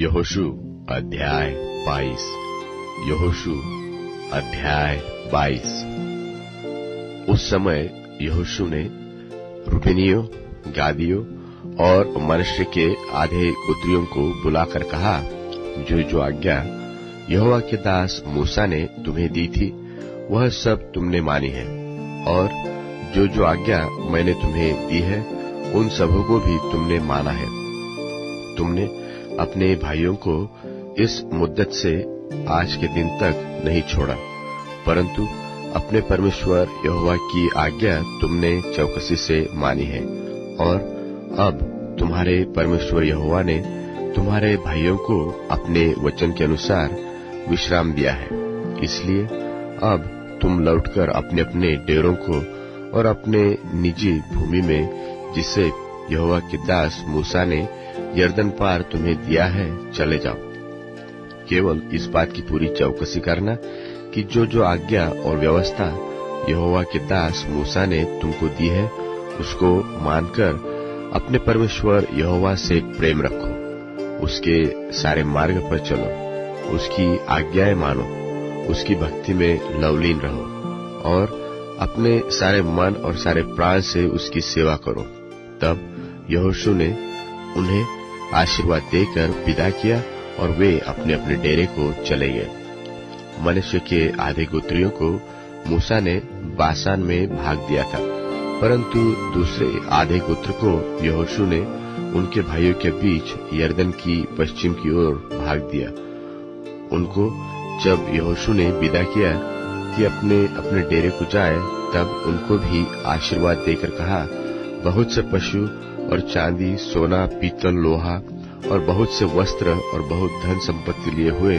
यहोशू अध्याय 22। यहोशू अध्याय 22। उस समय यहोशू ने रूबेनियों, गादियों और मनश्शे के आधे गोत्रियों को बुलाकर कहा, जो आज्ञा यहोवा के दास मूसा ने तुम्हें दी थी वह सब तुमने मानी है, और जो आज्ञा मैंने तुम्हें दी है उन सबों को भी तुमने माना है। तुमने अपने भाइयों को इस मुद्दत से आज के दिन तक नहीं छोड़ा, परंतु अपने परमेश्वर यहोवा की आज्ञा तुमने चौकसी से मानी है। और अब तुम्हारे परमेश्वर यहोवा ने तुम्हारे भाइयों को अपने वचन के अनुसार विश्राम दिया है। इसलिए अब तुम लौटकर अपने अपने डेरों को और अपने निजी भूमि में, जिसे यहोवा के दास मूसा ने यरदन पार तुम्हें दिया है, चले जाओ। केवल इस बात की पूरी चौकसी करना कि जो आज्ञा और व्यवस्था यहोवा के दास मूसा ने तुमको दी है उसको मानकर अपने परमेश्वर यहोवा से प्रेम रखो, उसके सारे मार्ग पर चलो, उसकी आज्ञाएं मानो, उसकी भक्ति में लवलीन रहो और अपने सारे मन और सारे प्राण से उसकी सेवा करो। तब यहोशू ने उन्हें आशीर्वाद देकर विदा किया और वे अपने अपने डेरे को चले गए। मनश्शे के आधे गोत्रियों को मूसा ने बाशान में भाग दिया था, परंतु दूसरे आधे गोत्र को यहोशू ने उनके भाइयों के बीच यरदन की पश्चिम की ओर भाग दिया। उनको जब यहोशू ने विदा किया कि अपने अपने डेरे को जाए, तब उनको भी आशीर्वाद देकर कहा, बहुत से पशु और चांदी, सोना, पीतल, लोहा और बहुत से वस्त्र और बहुत धन संपत्ति लिए हुए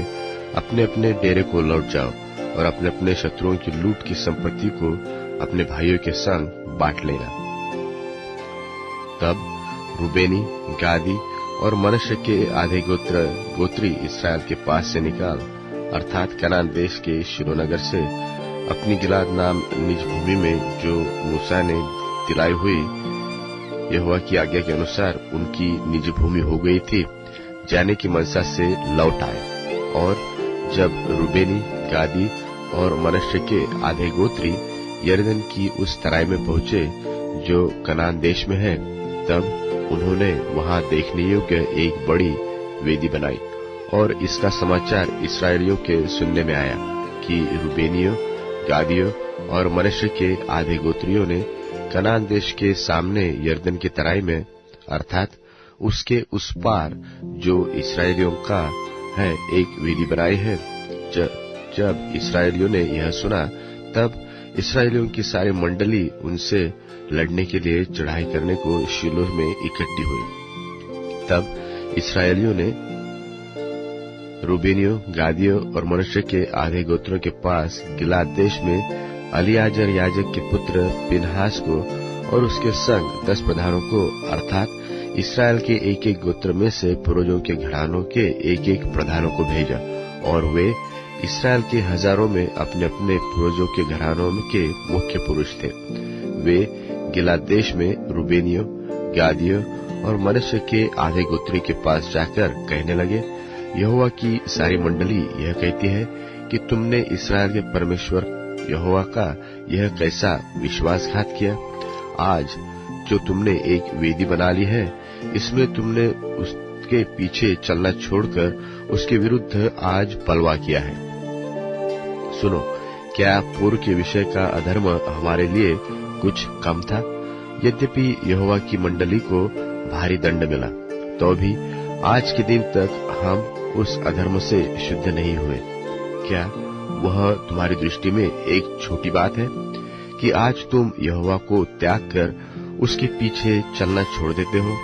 अपने अपने डेरे को लौट जाओ और अपने अपने शत्रुओं की लूट की संपत्ति को अपने भाइयों के संग बांट लेना। तब रूबेनी, गादी और मनश्शे के आधे गोत्री इस्राएल के पास से निकाल, अर्थात कनान देश के शिलोह नगर से अपनी गिलाद नाम निज भूमि में, जो मूसा ने दिलाई हुई यहोवा की आज्ञा के अनुसार उनकी निज भूमि हो गई थी, जाने की मनसा से लौट आए। और जब रूबेनी, गादी और मनश्शे के आधे गोत्री यरदन की उस तराई में पहुंचे जो कनान देश में है, तब उन्होंने वहां देखने योग्य एक बड़ी वेदी बनाई। और इसका समाचार इसराइलियों के सुनने में आया कि रूबेनियों, गादियों और मनश्शे के आधे गोत्रियों ने कनान देश के सामने यरदन की तराई में, अर्थात उसके उस पार जो इसराइलियों का है, एक वेदी बनाई है। जब इसराइलियों ने यह सुना, तब इसराइलियों की सारी मंडली उनसे लड़ने के लिए चढ़ाई करने को शिलोह में इकट्ठी हुई। तब इसराइलियों ने रूबेनियों, गादियों और मनश्शे के आधे गोत्रों के पास गिलाद देश में एलीआजर याजक के पुत्र पिनहास को और उसके संग 10 प्रधानों को, अर्थात इस्राएल के एक एक गोत्र में से पूर्वजों के घरानों के एक एक प्रधानों को भेजा। और वे इस्राएल के हजारों में अपने अपने पूर्वजों के घरानों के मुख्य पुरुष थे। वे गिलाद देश में रूबेनियों, गादियों और मनश्शे के आधे गोत्री के पास जाकर कहने लगे, यहोवा की सारी मंडली यह कहती है कि तुमने इसराइल के परमेश्वर यहोवा का यह कैसा विश्वासघात किया। आज जो तुमने एक वेदी बना ली है, इसमें तुमने उसके पीछे चलना छोड़कर उसके विरुद्ध आज बलवा किया है। सुनो, क्या पूर्व के विषय का अधर्म हमारे लिए कुछ कम था? यद्यपि यहोवा की मंडली को भारी दंड मिला, तो भी आज के दिन तक हम उस अधर्म से शुद्ध नहीं हुए। क्या वह तुम्हारी दृष्टि में एक छोटी बात है कि आज तुम यहोवा को त्याग कर उसके पीछे चलना छोड़ देते हो?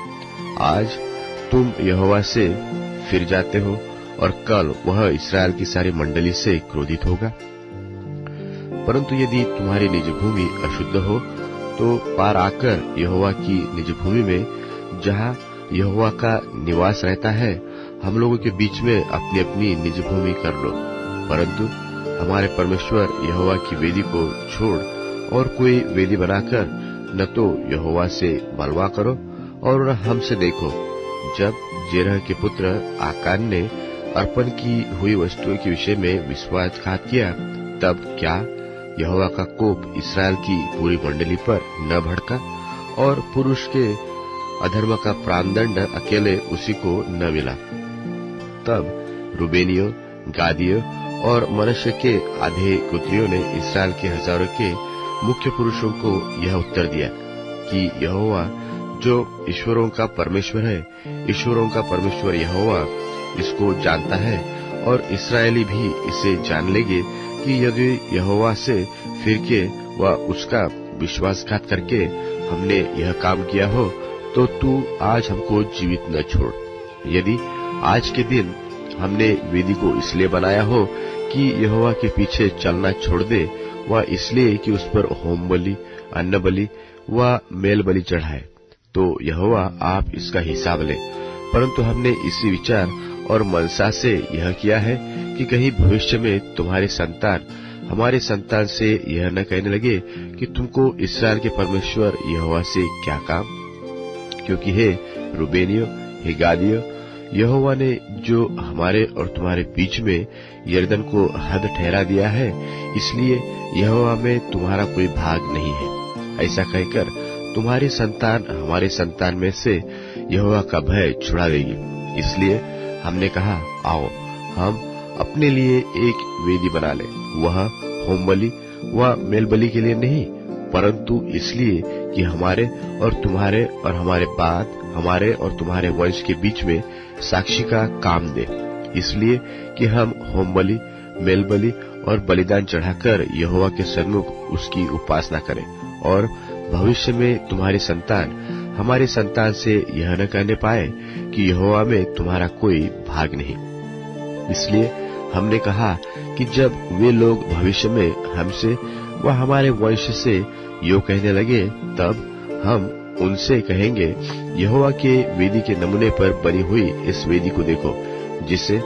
आज तुम यहोवा से फिर जाते हो और कल वह इस्राएल की सारी मंडली से क्रोधित होगा। परंतु यदि तुम्हारी निज भूमि अशुद्ध हो, तो पार आकर यहोवा की निज भूमि में, जहाँ यहोवा का निवास रहता है, हम लोगों के बीच में अपनी अपनी निज भूमि कर लो। परंतु हमारे परमेश्वर यहोवा की वेदी को छोड़ और कोई वेदी बनाकर न तो यहोवा से बलवा करो और न हमसे देखो, जब जेरह के पुत्र आकान ने अर्पण की हुई वस्तुओं के विषय में विश्वासघात किया, तब क्या यहोवा का कोप इस्राएल की पूरी मंडली पर न भड़का और पुरुष के अधर्म का प्राणदंड अकेले उसी को न मिला? तब रूबेनियों, गादियों और मनश्शे के आधे गोत्रियों ने इस्राएल के हजारों के मुख्य पुरुषों को यह उत्तर दिया कि यहोवा जो ईश्वरों का परमेश्वर है, ईश्वरों का परमेश्वर यहोवा इसको जानता है, और इस्राएली भी इसे जान लेंगे कि यदि यहोवा से फिर के व उसका विश्वासघात करके हमने यह काम किया हो, तो तू आज हमको जीवित न छोड़। यदि आज के दिन हमने वेदी को इसलिए बनाया हो कि यहोवा के पीछे चलना छोड़ दे, व इसलिए कि उस पर होम बलि, अन्न बलि व मेल बलि चढ़ाए, तो यहोवा आप इसका हिसाब ले। परंतु हमने इसी विचार और मनसा से यह किया है कि कहीं भविष्य में तुम्हारे संतान हमारे संतान से यह न कहने लगे कि तुमको इस्राएल के परमेश्वर यहोवा से क्या काम। क्योंकि हे रूबेनियों, हे गादियों, यहोवा ने जो हमारे और तुम्हारे बीच में यरदन को हद ठहरा दिया है, इसलिए यहोवा में तुम्हारा कोई भाग नहीं है। ऐसा कहकर तुम्हारी संतान हमारे संतान में से यहोवा का भय छुड़ा देगी। इसलिए हमने कहा, आओ हम अपने लिए एक वेदी बना ले, वह होम बलि व मेल बलि के लिए नहीं, परंतु इसलिए कि हमारे और तुम्हारे और हमारे बाद हमारे और तुम्हारे वंश के बीच में साक्षी का काम दे। इसलिए कि हम होम बलि, मेल बलि और बलिदान चढ़ाकर यहोवा के सन्मुख उसकी उपासना करें, और भविष्य में तुम्हारी संतान हमारे संतान से यह न कहने पाए कि यहोवा में तुम्हारा कोई भाग नहीं। इसलिए हमने कहा कि जब वे लोग भविष्य में हमसे व हमारे वंश से यो कहने लगे, तब हम उनसे कहेंगे, यहोवा के वेदी के नमूने पर बनी हुई इस वेदी को देखो, जिसे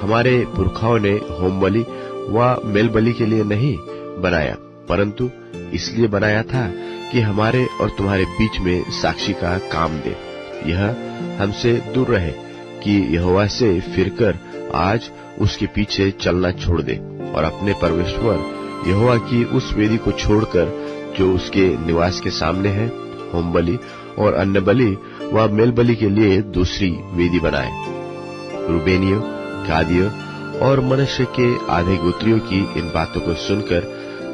हमारे पुरखाओं ने होम बलि व मेल बलि के लिए नहीं बनाया, परंतु इसलिए बनाया था कि हमारे और तुम्हारे बीच में साक्षी का काम दे। यह हमसे दूर रहे कि यहोवा से फिरकर आज उसके पीछे चलना छोड़ दे और अपने परमेश्वर यहोवा की उस वेदी को छोड़कर जो उसके निवास के सामने है, होम बलि और अन्न बलि व मेल बलि के लिए दूसरी वेदी बनाए। रूबेनियों, गादियों और मनश्शे के आधे गोत्रियों की इन बातों को सुनकर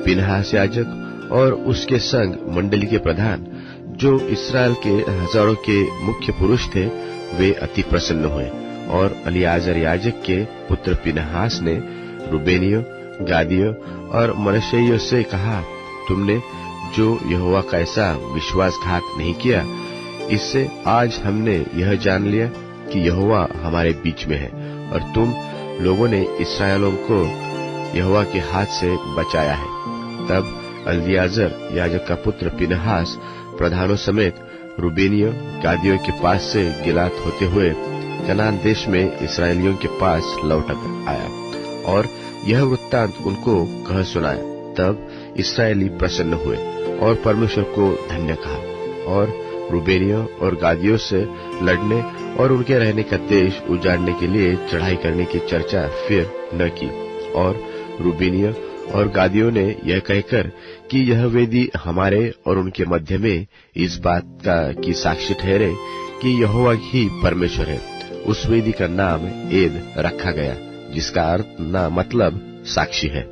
पिनहास याजक और उसके संग मंडली के प्रधान, जो इस्राएल के हजारों के मुख्य पुरुष थे, वे अति प्रसन्न हुए। और एलीआजर याजक के पुत्र पिनहास ने रूबेनियों, गादियों और मनश्शेइयों से कहा, तुमने जो यहोवा का ऐसा विश्वासघात नहीं किया, इससे आज हमने यह जान लिया कि यहोवा हमारे बीच में है, और तुम लोगों ने इस्राएलों को यहोवा के हाथ से बचाया है। तब एलीआजर याजक का पुत्र पिनहास प्रधानों समेत रूबेनियों, गादियों के पास से गिलात होते हुए कनान देश में इसराइलियों के पास लौट आया और यह वृत्तांत उनको कह सुनाया। तब इसराइली प्रसन्न हुए और परमेश्वर को धन्य कहा, और रूबेनियों और गादियों से लड़ने और उनके रहने का देश उजाड़ने के लिए चढ़ाई करने की चर्चा फिर न की। और रूबेनियों और गादियों ने यह कहकर कि यह वेदी हमारे और उनके मध्य में इस बात का की साक्षी ठहरे कि यहोवा ही परमेश्वर है, उस वेदी का नाम एद रखा गया, जिसका अर्थ ना मतलब साक्षी है।